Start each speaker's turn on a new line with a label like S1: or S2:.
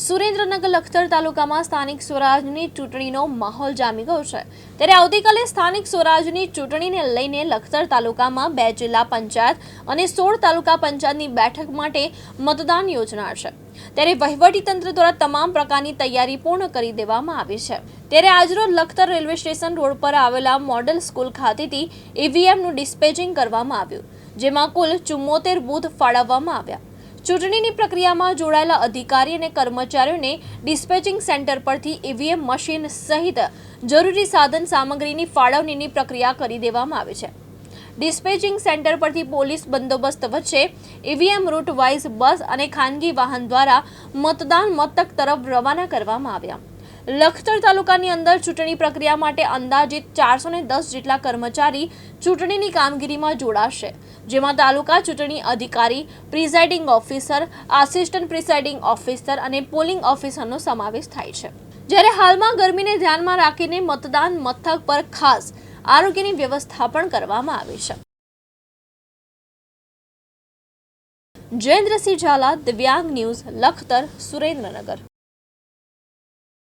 S1: સુરેન્દ્રનગર લખતર તાલુકામાં સ્થાનિક સ્વરાજની ચૂંટણીનો માહોલ જામી ગયો છે। ત્યારે આવતીકાલે સ્થાનિક સ્વરાજની ચૂંટણીને લઈને લખતર તાલુકામાં 2 જિલ્લા પંચાયત અને 16 તાલુકા પંચાયતની બેઠક માટે મતદાન યોજનાર છે। ત્યારે વહીવટીતંત્ર દ્વારા તમામ પ્રકારની તૈયારી પૂર્ણ કરી દેવામાં આવી છે। ત્યારે આજરોજ લખતર રેલવે સ્ટેશન રોડ પર આવેલા મોડલ સ્કૂલ ખાતેથી ઈવીએમનું ડિસ્પેચિંગ કરવામાં આવ્યું, જેમાં કુલ 74 બૂથ ફાળવવામાં આવ્યા। ચૂંટણીની પ્રક્રિયામાં જોડાયેલા અધિકારી અને કર્મચારીઓને ડિસ્પેચિંગ સેન્ટર પરથી ઈવીએમ મશીન સહિત જરૂરી સાધન સામગ્રીની ફાળવણીની પ્રક્રિયા કરી દેવામાં આવી છે। ડિસ્પેચિંગ સેન્ટર પરથી પોલીસ બંદોબસ્ત વચ્ચે ઈવીએમ રૂટ વાઇઝ બસ અને ખાનગી વાહન દ્વારા મતદાન મથક તરફ રવાના કરવામાં આવ્યા। લખતર તાલુકાની અંદર ચૂંટણી પ્રક્રિયા માટે અંદાજિત 410 જેટલા કર્મચારી ચૂંટણીની કામગીરીમાં જોડાશે, જેમાં તાલુકા ચૂંટણી અધિકારી, presiding officer, assistant presiding officer અને પોલિંગ ઓફિસરનો સમાવેશ થાય છે। જ્યારે હાલમાં ગરમીને ધ્યાનમાં રાખીને મતદાન મથક પર ખાસ આરોગ્યની વ્યવસ્થા પણ કરવામાં આવી છે। જયેન્દ્રસિંહ ઝાલા, દિવ્યાંગ ન્યૂઝ, લખતર, સુરેન્દ્રનગર।